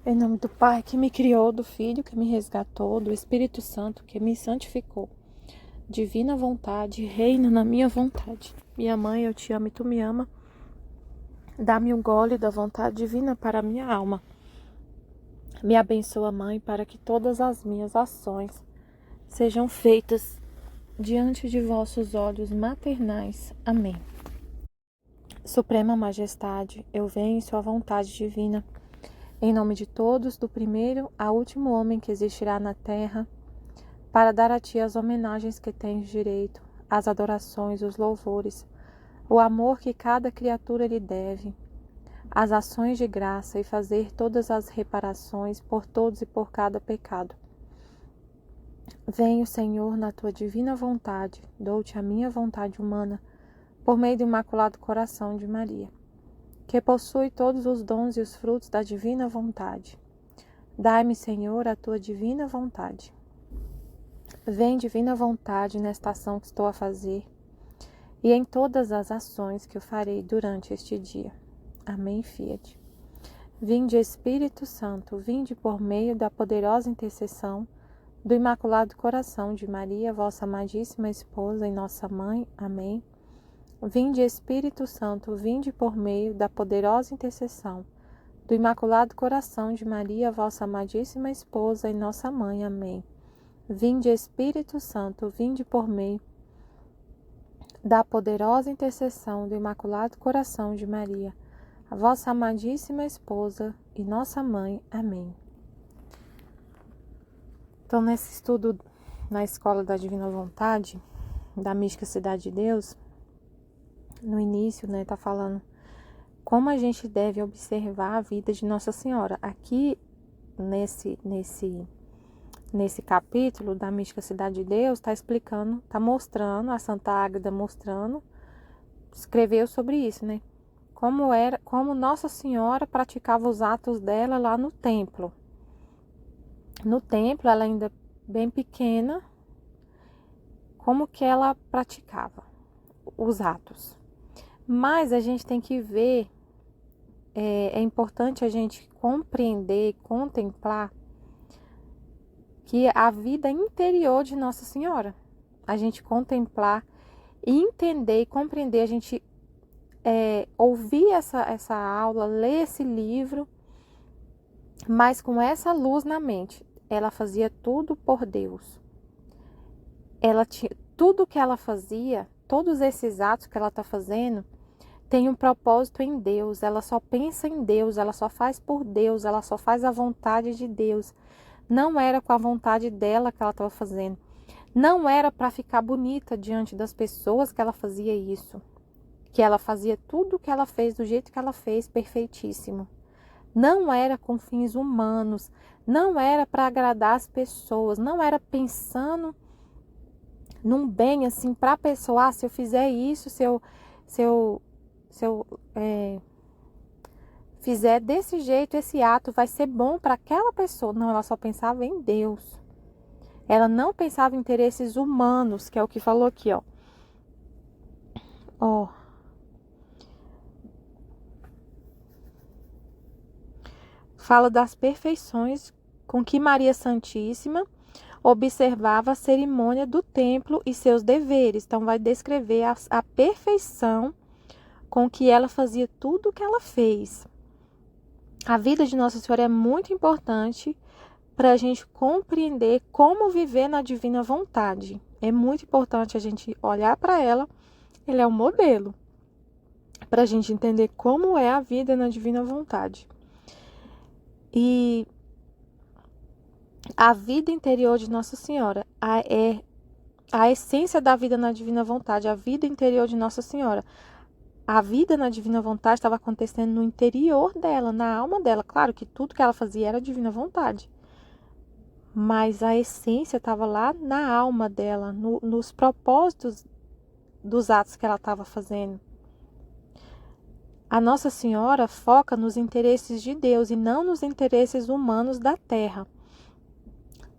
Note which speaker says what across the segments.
Speaker 1: Em nome do Pai que me criou, do Filho que me resgatou, do Espírito Santo que me santificou. Divina vontade, reina na minha vontade. Minha mãe, eu te amo e tu me ama. Dá-me um gole da vontade divina para a minha alma. Me abençoa, Mãe, para que todas as minhas ações sejam feitas diante de vossos olhos maternais. Amém. Suprema Majestade, eu venho em sua vontade divina. Em nome de todos, do primeiro ao último homem que existirá na terra, para dar a ti as homenagens que tens direito, as adorações, os louvores, o amor que cada criatura lhe deve, as ações de graça e fazer todas as reparações por todos e por cada pecado. Venho, Senhor, na tua divina vontade, dou-te a minha vontade humana, por meio do Imaculado Coração de Maria, que possui todos os dons e os frutos da divina vontade. Dai-me, Senhor, a tua divina vontade. Vem, divina vontade, nesta ação que estou a fazer e em todas as ações que eu farei durante este dia. Amém, Fiat. Vinde, Espírito Santo, vinde por meio da poderosa intercessão do Imaculado Coração de Maria, vossa amadíssima esposa e nossa mãe. Amém. Vinde, Espírito Santo, vinde por meio da poderosa intercessão do Imaculado Coração de Maria, vossa amadíssima esposa e nossa mãe. Amém. Vinde, Espírito Santo, vinde por meio da poderosa intercessão do Imaculado Coração de Maria, a vossa amadíssima esposa e nossa mãe. Amém. Então, nesse estudo na Escola da Divina Vontade, da Mística Cidade de Deus, no início, tá falando como a gente deve observar a vida de Nossa Senhora. Aqui, nesse capítulo da Mística Cidade de Deus, está explicando, está mostrando, a Santa Águeda escreveu sobre isso, como Nossa Senhora praticava os atos dela lá no templo. No templo, ela ainda bem pequena, como que ela praticava os atos. Mas a gente tem que ver, é importante a gente compreender, contemplar que a vida interior de Nossa Senhora, a gente contemplar, entender e compreender, a gente ouvir essa aula, ler esse livro, mas com essa luz na mente. Ela fazia tudo por Deus. Ela tinha tudo que ela fazia, todos esses atos que ela está fazendo, tem um propósito em Deus. Ela só pensa em Deus, ela só faz por Deus, ela só faz a vontade de Deus. Não era com a vontade dela que ela estava fazendo. Não era para ficar bonita diante das pessoas que ela fazia isso. Que ela fazia tudo o que ela fez do jeito que ela fez, perfeitíssimo. Não era com fins humanos, não era para agradar as pessoas, não era pensando num bem assim para a pessoa. Se eu fizer isso, se eu fizer desse jeito, esse ato vai ser bom para aquela pessoa. Não, ela só pensava em Deus. Ela não pensava em interesses humanos, que é o que falou aqui, ó. Fala das perfeições com que Maria Santíssima observava a cerimônia do templo e seus deveres. Então, vai descrever a perfeição com que ela fazia tudo o que ela fez. A vida de Nossa Senhora é muito importante para a gente compreender como viver na divina vontade. É muito importante a gente olhar para ela. Ele é um modelo para a gente entender como é a vida na divina vontade. E a vida interior de Nossa Senhora é a essência da vida na divina vontade, a vida interior de Nossa Senhora. A vida na divina vontade estava acontecendo no interior dela, na alma dela. Claro que tudo que ela fazia era divina vontade, mas a essência estava lá na alma dela, nos propósitos dos atos que ela estava fazendo. A Nossa Senhora foca nos interesses de Deus e não nos interesses humanos da terra.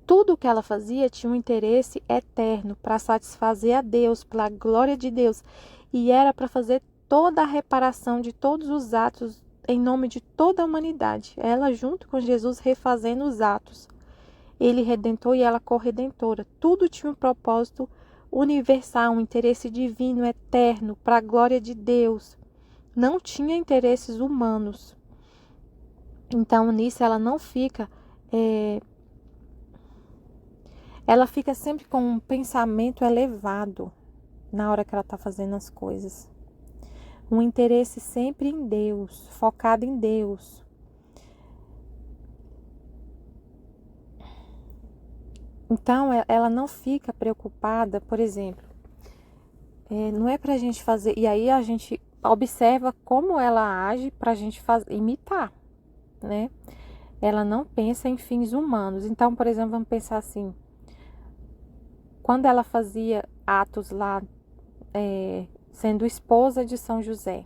Speaker 1: Tudo o que ela fazia tinha um interesse eterno para satisfazer a Deus, pela glória de Deus, e era para fazer toda a reparação de todos os atos em nome de toda a humanidade. Ela junto com Jesus refazendo os atos. Ele redentor e ela corredentora. Tudo tinha um propósito universal, um interesse divino, eterno, para a glória de Deus. Não tinha interesses humanos. Então, nisso ela não fica... ela fica sempre com um pensamento elevado na hora que ela está fazendo as coisas. Um interesse sempre em Deus, focado em Deus. Então, ela não fica preocupada, por exemplo, não é pra gente fazer... E aí a gente observa como ela age pra gente imitar, né? Ela não pensa em fins humanos. Então, por exemplo, vamos pensar assim. Quando ela fazia atos lá, sendo esposa de São José,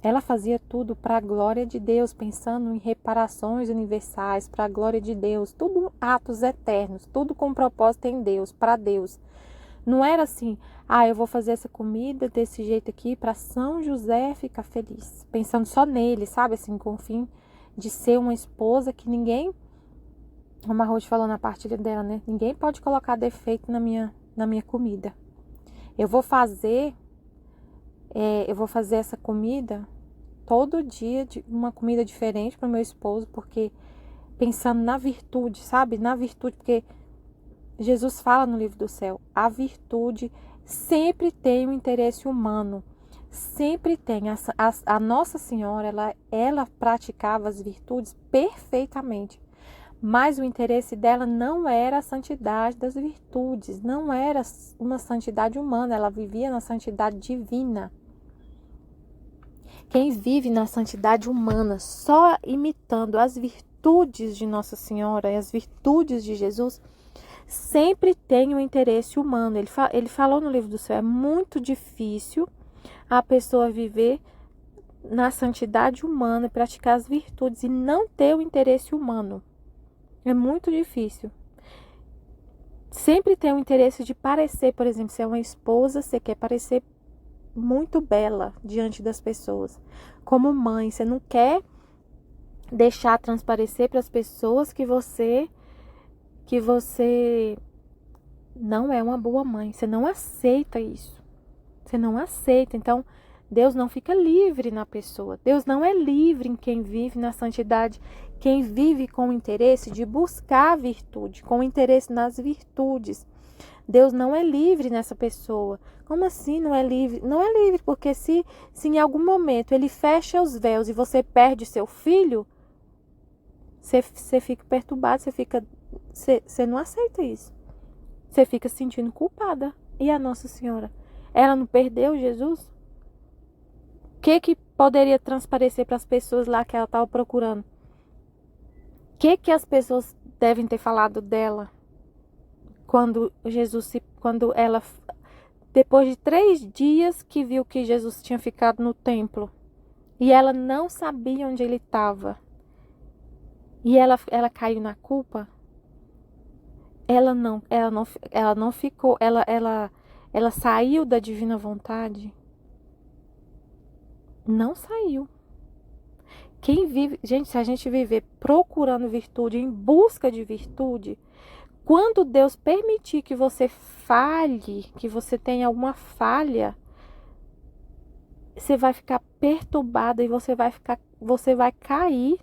Speaker 1: ela fazia tudo para a glória de Deus, pensando em reparações universais, para a glória de Deus, tudo atos eternos, tudo com propósito em Deus, para Deus. Não era assim, eu vou fazer essa comida desse jeito aqui para São José ficar feliz, pensando só nele, sabe, assim, com o fim de ser uma esposa que ninguém, como a Ruth falou na partilha dela, né, ninguém pode colocar defeito na minha comida. Eu vou fazer essa comida todo dia, uma comida diferente para o meu esposo, porque pensando na virtude, sabe? Na virtude, porque Jesus fala no livro do céu, a virtude sempre tem um interesse humano, sempre tem. A Nossa Senhora, ela praticava as virtudes perfeitamente, mas o interesse dela não era a santidade das virtudes, não era uma santidade humana, ela vivia na santidade divina. Quem vive na santidade humana, só imitando as virtudes de Nossa Senhora e as virtudes de Jesus, sempre tem um interesse humano. Ele falou no livro do céu, é muito difícil a pessoa viver na santidade humana, praticar as virtudes e não ter o interesse humano. É muito difícil. Sempre tem o interesse de parecer, por exemplo, se é uma esposa, você quer parecer muito bela diante das pessoas. Como mãe, você não quer deixar transparecer para as pessoas que você não é uma boa mãe. Você não aceita isso. Você não aceita. Então, Deus não fica livre na pessoa. Deus não é livre em quem vive na santidade, quem vive com o interesse de buscar a virtude, com o interesse nas virtudes. Deus não é livre nessa pessoa. Como assim não é livre? Não é livre, porque se em algum momento ele fecha os véus e você perde seu filho, você fica perturbado, você não aceita isso. Você fica se sentindo culpada. E a Nossa Senhora? Ela não perdeu Jesus? O que poderia transparecer para as pessoas lá que ela estava procurando? O que as pessoas devem ter falado dela? Quando ela, depois de 3 dias que viu que Jesus tinha ficado no templo, e ela não sabia onde ele estava, e ela caiu na culpa, ela não ficou, ela saiu da divina vontade? Não saiu. Quem vive, gente, se a gente viver procurando virtude, em busca de virtude, quando Deus permitir que você falhe, que você tenha alguma falha, você vai ficar perturbada e você vai cair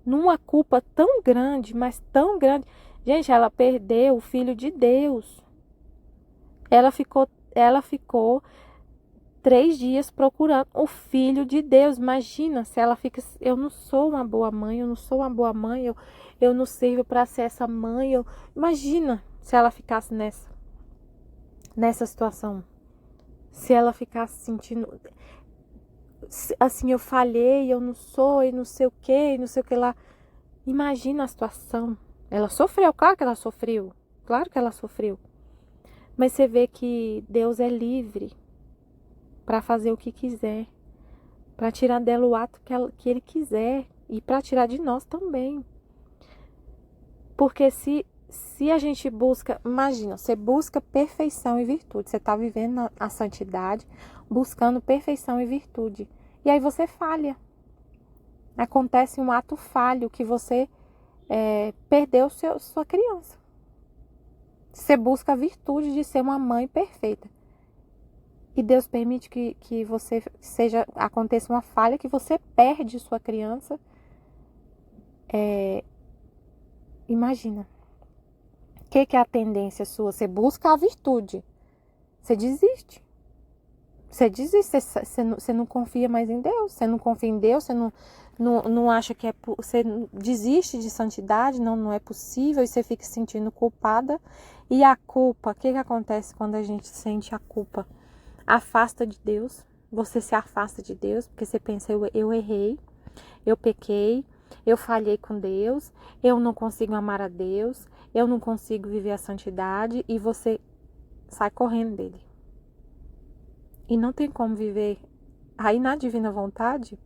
Speaker 1: numa culpa tão grande, mas tão grande. Gente, ela perdeu o Filho de Deus. Ela ficou 3 dias procurando o Filho de Deus. Imagina se ela fica, eu não sou uma boa mãe, eu não sirvo para ser essa mãe. Imagina se ela ficasse nessa situação. Se ela ficasse sentindo assim, eu falhei, eu não sou, e não sei o que lá. Imagina a situação. Ela sofreu, claro que ela sofreu. Claro que ela sofreu. Mas você vê que Deus é livre para fazer o que quiser, para tirar dela o ato que Ele quiser e para tirar de nós também. Porque se a gente busca, imagina, você busca perfeição e virtude, você está vivendo a santidade, buscando perfeição e virtude, e aí você falha. acontece um ato falho que você perdeu sua criança. Você busca a virtude de ser uma mãe perfeita. E Deus permite que você aconteça uma falha, que você perde sua criança. Imagina. O que é a tendência sua? Você busca a virtude. Você desiste. Você não confia mais em Deus. Você não confia em Deus, você não acha que você desiste de santidade, não é possível, e você fica se sentindo culpada. E a culpa, o que acontece quando a gente sente a culpa? Afasta de Deus, você se afasta de Deus, porque você pensa, eu errei, eu pequei, eu falhei com Deus, eu não consigo amar a Deus, eu não consigo viver a santidade, e você sai correndo dele. E não tem como viver. Aí na divina vontade,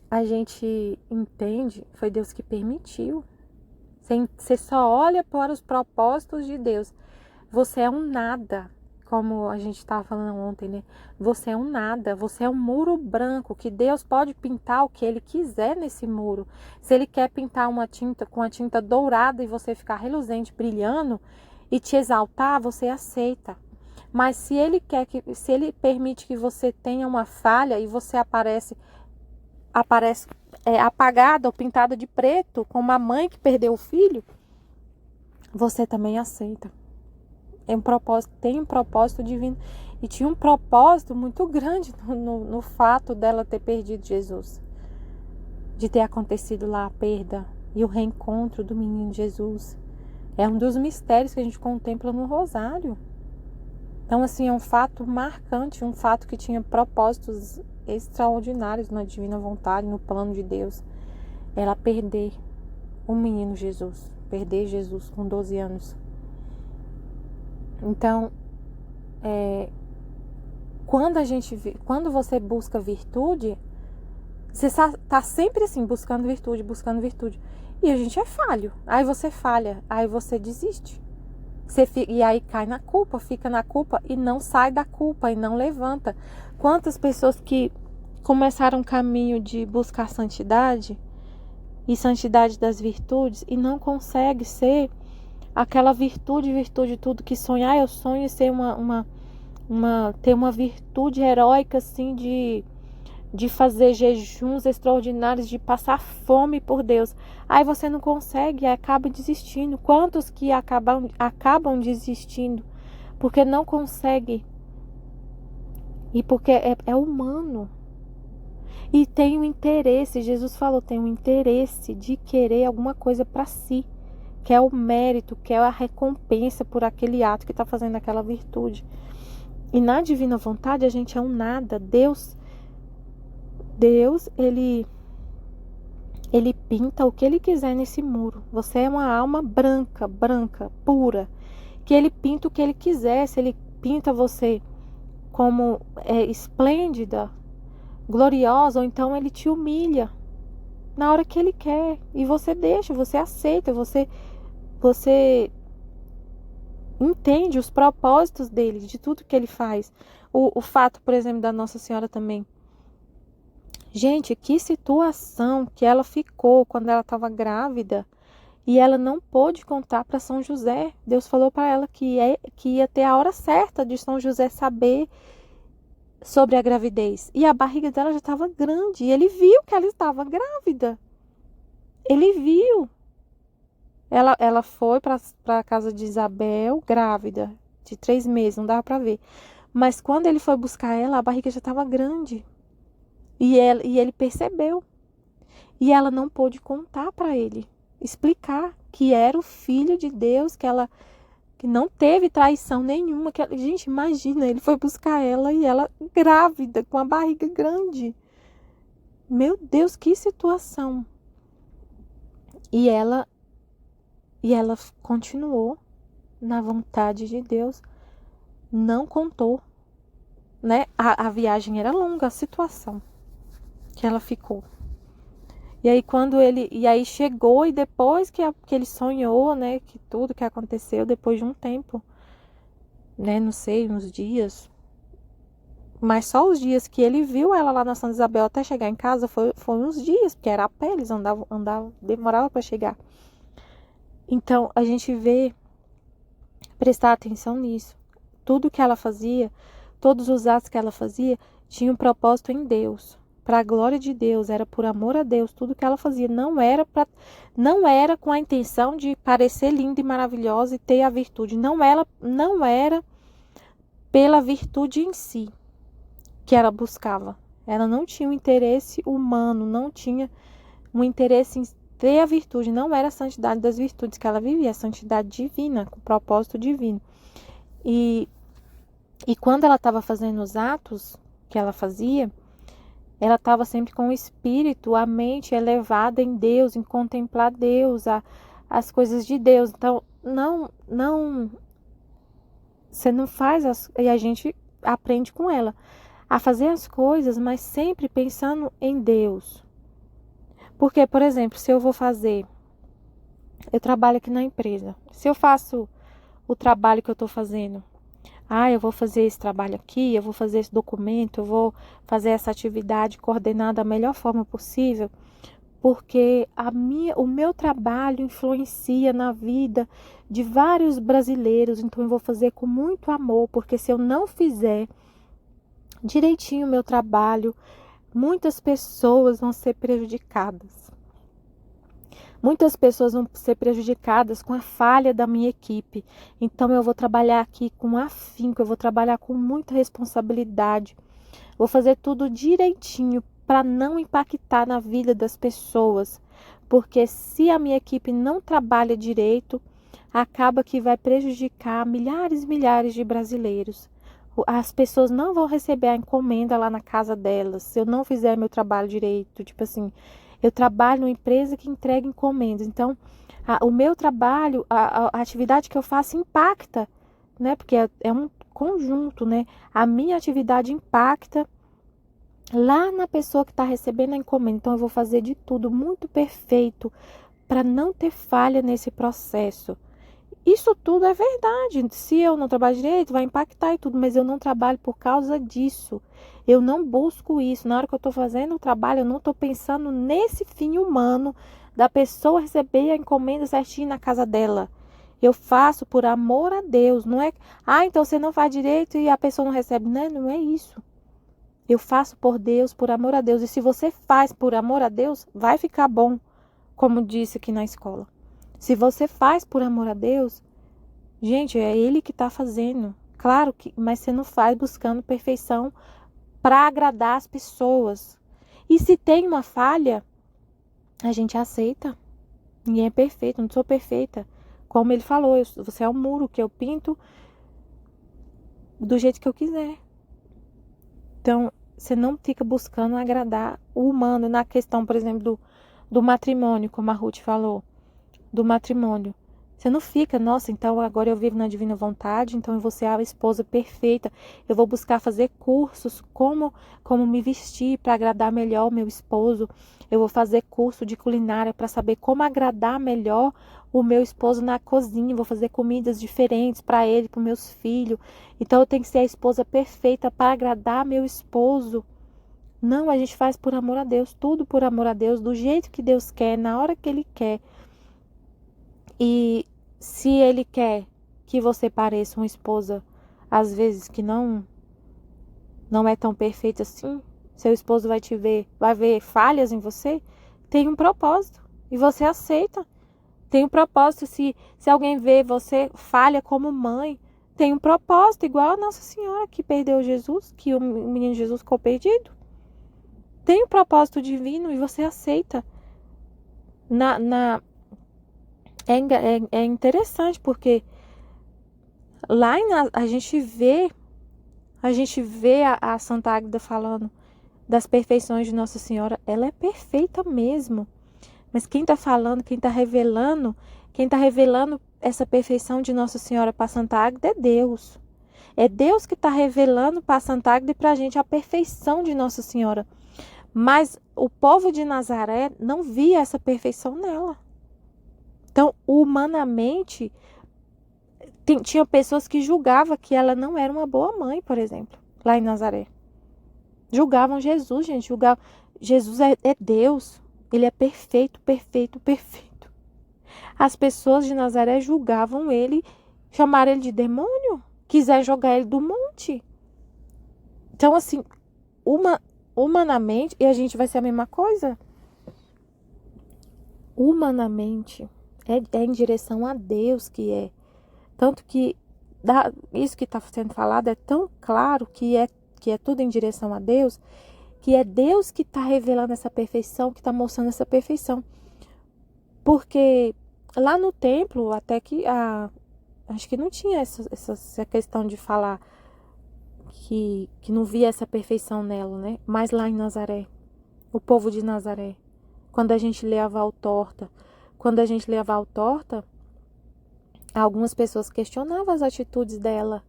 Speaker 1: a gente entende, foi Deus que permitiu. Você só olha para os propósitos de Deus. Você é um nada, como a gente estava falando ontem, né? Você é um nada, você é um muro branco, que Deus pode pintar o que Ele quiser nesse muro. Se Ele quer pintar uma tinta com a tinta dourada e você ficar reluzente, brilhando, e te exaltar, você aceita. Mas se Ele permite que você tenha uma falha e você aparece apagada ou pintada de preto, como uma mãe que perdeu o filho, você também aceita. Tem um propósito divino. E tinha um propósito muito grande no fato dela ter perdido Jesus. De ter acontecido lá a perda e o reencontro do menino Jesus. É um dos mistérios que a gente contempla no Rosário. Então, assim, é um fato marcante, um fato que tinha propósitos extraordinários na divina vontade, no plano de Deus. Ela perder o menino Jesus. Perder Jesus com 12 anos. Então, quando você busca virtude, você está sempre assim, buscando virtude. E a gente é falho. Aí você falha, aí você desiste. E aí cai na culpa, fica na culpa e não sai da culpa e não levanta. Quantas pessoas que começaram o caminho de buscar santidade e santidade das virtudes e não consegue ser aquela virtude tudo que sonhar, eu sonho em ser ter uma virtude heróica assim de fazer jejuns extraordinários, de passar fome por Deus. Aí você não consegue, acaba desistindo. Quantos que acabam desistindo porque não consegue? E porque é humano. E tem um interesse, Jesus falou, tem um interesse de querer alguma coisa para si. Quer o mérito, quer a recompensa por aquele ato que está fazendo aquela virtude. E na divina vontade a gente é um nada. Deus, ele pinta o que ele quiser nesse muro. Você é uma alma branca, pura. Que ele pinta o que ele quiser. Se ele pinta você como esplêndida, gloriosa, ou então ele te humilha na hora que ele quer. E você deixa, você aceita, você entende os propósitos dele, de tudo que ele faz. O fato, por exemplo, da Nossa Senhora também. Gente, que situação que ela ficou quando ela estava grávida e ela não pôde contar para São José. Deus falou para ela que ia ter a hora certa de São José saber sobre a gravidez. E a barriga dela já estava grande. E ele viu que ela estava grávida. Ele viu. Ela foi para a casa de Isabel, grávida, de 3 meses, não dava para ver. Mas quando ele foi buscar ela, a barriga já estava grande. E ele percebeu. E ela não pôde contar para ele, explicar que era o filho de Deus, que não teve traição nenhuma. Gente, imagina, ele foi buscar ela e ela grávida, com a barriga grande. Meu Deus, que situação. E ela continuou na vontade de Deus, não contou, né? A viagem era longa, a situação que ela ficou. E aí chegou, e depois que ele sonhou, né, que tudo que aconteceu, depois de um tempo, né, não sei, uns dias, Mas só os dias que ele viu ela lá na Santa Isabel até chegar em casa foi uns dias, porque era a pé, eles andavam, demorava para chegar. Então, a gente vê, prestar atenção nisso. Tudo que ela fazia, todos os atos que ela fazia, tinha um propósito em Deus, para a glória de Deus, era por amor a Deus. Tudo que ela fazia não era com a intenção de parecer linda e maravilhosa e ter a virtude. Não era pela virtude em si que ela buscava. Ela não tinha um interesse humano, não tinha um interesse em ter a virtude. Não era a santidade das virtudes que ela vivia, a santidade divina, com propósito divino. E quando ela estava fazendo os atos que ela fazia, ela estava sempre com o espírito, a mente elevada em Deus, em contemplar Deus, as coisas de Deus. Então, você não faz e a gente aprende com ela a fazer as coisas, mas sempre pensando em Deus. Porque, por exemplo, se eu trabalho aqui na empresa, se eu faço o trabalho que eu estou fazendo, eu vou fazer esse trabalho aqui, eu vou fazer esse documento, eu vou fazer essa atividade coordenada da melhor forma possível, porque o meu trabalho influencia na vida de vários brasileiros, então eu vou fazer com muito amor, porque se eu não fizer direitinho o meu trabalho, muitas pessoas vão ser prejudicadas. Muitas pessoas vão ser prejudicadas com a falha da minha equipe. Então eu vou trabalhar aqui com afinco, eu vou trabalhar com muita responsabilidade. Vou fazer tudo direitinho para não impactar na vida das pessoas. Porque se a minha equipe não trabalha direito, acaba que vai prejudicar milhares e milhares de brasileiros. As pessoas não vão receber a encomenda lá na casa delas se eu não fizer meu trabalho direito. Tipo assim, eu trabalho numa empresa que entrega encomendas. Então, o meu trabalho, a atividade que eu faço impacta, né? Porque é um conjunto, né? A minha atividade impacta lá na pessoa que está recebendo a encomenda. Então, eu vou fazer de tudo muito perfeito para não ter falha nesse processo. Isso tudo é verdade. Se eu não trabalho direito, vai impactar e tudo, mas eu não trabalho por causa disso. Eu não busco isso. Na hora que eu estou fazendo o trabalho, eu não estou pensando nesse fim humano da pessoa receber a encomenda certinho na casa dela. Eu faço por amor a Deus. Não é, então você não faz direito e a pessoa não recebe. Não é isso. Eu faço por Deus, por amor a Deus. E se você faz por amor a Deus, vai ficar bom, como disse aqui na escola. Se você faz por amor a Deus, gente, é Ele que está fazendo. Claro que, mas você não faz buscando perfeição para agradar as pessoas. E se tem uma falha, a gente aceita. Ninguém é perfeito, não sou perfeita. Como ele falou, você é um muro que eu pinto do jeito que eu quiser. Então, você não fica buscando agradar o humano na questão, por exemplo, do matrimônio, como a Ruth falou. Do matrimônio. Você não fica, nossa, então agora eu vivo na divina vontade, então eu vou ser a esposa perfeita. Eu vou buscar fazer cursos, como me vestir para agradar melhor o meu esposo. Eu vou fazer curso de culinária para saber como agradar melhor o meu esposo na cozinha. Vou fazer comidas diferentes para ele, para os meus filhos. Então eu tenho que ser a esposa perfeita para agradar meu esposo. Não, a gente faz por amor a Deus, tudo por amor a Deus, do jeito que Deus quer, na hora que Ele quer. E se Ele quer que você pareça uma esposa, às vezes, que não é tão perfeita assim, seu esposo vai ver falhas em você, tem um propósito. E você aceita. Tem um propósito. Se alguém vê você falha como mãe, tem um propósito, igual a Nossa Senhora que perdeu Jesus, que o menino Jesus ficou perdido. Tem um propósito divino e você aceita. É interessante porque lá a gente vê a Santa Águeda falando das perfeições de Nossa Senhora. Ela é perfeita mesmo. Mas quem está falando, quem está revelando essa perfeição de Nossa Senhora para Santa Águeda é Deus. É Deus que está revelando para Santa Águeda e para a gente a perfeição de Nossa Senhora. Mas o povo de Nazaré não via essa perfeição nela. Então, humanamente, tinha pessoas que julgavam que ela não era uma boa mãe, por exemplo, lá em Nazaré. Julgavam Jesus, gente. Jesus é Deus. Ele é perfeito, perfeito, perfeito. As pessoas de Nazaré julgavam ele, chamaram ele de demônio, quiser jogar ele do monte. Então, assim, humanamente, e a gente vai ser a mesma coisa. Humanamente, é em direção a Deus que é. Tanto que isso que está sendo falado é tão claro que é tudo em direção a Deus, que é Deus que está revelando essa perfeição, que está mostrando essa perfeição. Porque lá no templo, até que acho que não tinha essa questão de falar que não via essa perfeição nela, né? Mas lá em Nazaré, o povo de Nazaré, quando a gente lê a Valtorta, algumas pessoas questionavam as atitudes dela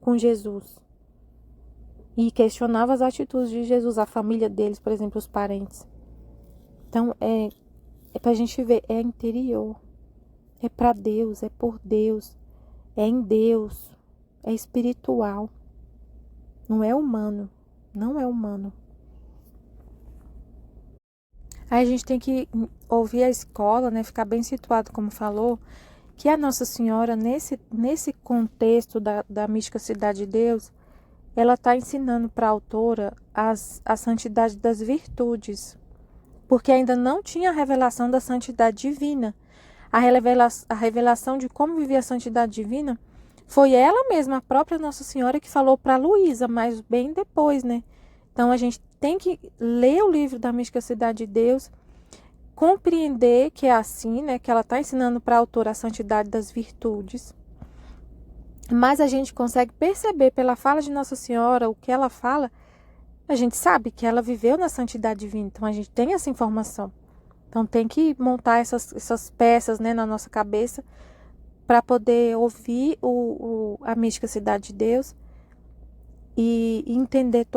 Speaker 1: com Jesus. E questionavam as atitudes de Jesus, a família deles, por exemplo, os parentes. Então, é pra gente ver, é interior. É para Deus, é por Deus, é em Deus, é espiritual. Não é humano, não é humano. Aí a gente tem que ouvir a escola, né, ficar bem situado, como falou, que a Nossa Senhora, nesse contexto da mística Cidade de Deus, ela está ensinando para a autora a santidade das virtudes, porque ainda não tinha a revelação da santidade divina. A revelação de como viver a santidade divina foi ela mesma, a própria Nossa Senhora, que falou para Luísa, mas bem depois, né? Então a gente tem que ler o livro da Mística Cidade de Deus, compreender que é assim, né? Que ela está ensinando para a autora a santidade das virtudes. Mas a gente consegue perceber pela fala de Nossa Senhora, o que ela fala, a gente sabe que ela viveu na santidade divina. Então a gente tem essa informação. Então tem que montar essas peças, né, na nossa cabeça para poder ouvir a mística Cidade de Deus e entender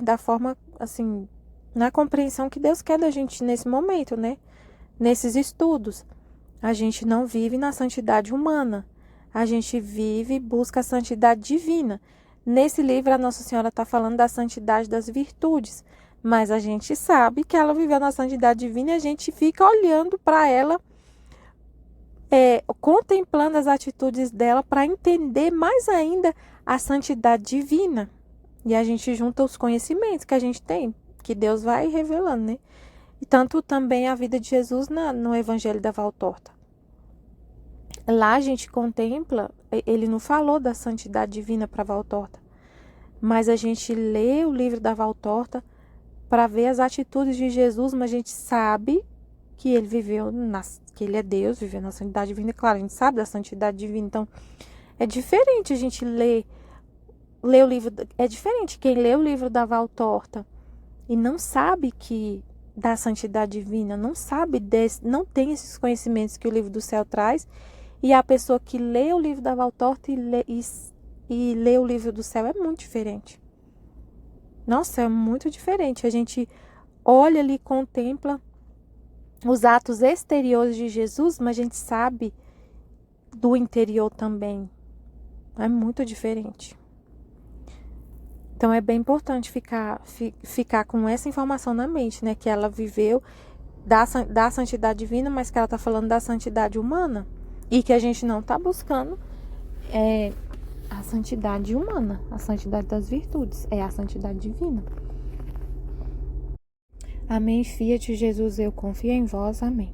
Speaker 1: da forma, assim, na compreensão que Deus quer da gente nesse momento, né? Nesses estudos. A gente não vive na santidade humana. A gente vive e busca a santidade divina. Nesse livro, a Nossa Senhora está falando da santidade das virtudes. Mas a gente sabe que ela viveu na santidade divina e a gente fica olhando para ela, contemplando as atitudes dela para entender mais ainda a santidade divina. E a gente junta os conhecimentos que a gente tem, que Deus vai revelando, né? E tanto também a vida de Jesus no Evangelho da Valtorta. Lá a gente contempla, ele não falou da santidade divina para Valtorta, mas a gente lê o livro da Valtorta para ver as atitudes de Jesus, mas a gente sabe que ele viveu, que ele é Deus, viveu na santidade divina. Claro, a gente sabe da santidade divina, então é diferente a gente ler o livro, é diferente quem lê o livro da Valtorta e não sabe que da santidade divina, não sabe não tem esses conhecimentos que o livro do céu traz, e a pessoa que lê o livro da Valtorta e lê o livro do céu é muito diferente. Nossa, é muito diferente. A gente olha ali, contempla os atos exteriores de Jesus, mas a gente sabe do interior também. É muito diferente. Então é bem importante ficar com essa informação na mente, né? Que ela viveu da santidade divina, mas que ela está falando da santidade humana. E que a gente não está buscando a santidade humana, a santidade das virtudes, é a santidade divina. Amém, Fiat Jesus, eu confio em vós, amém.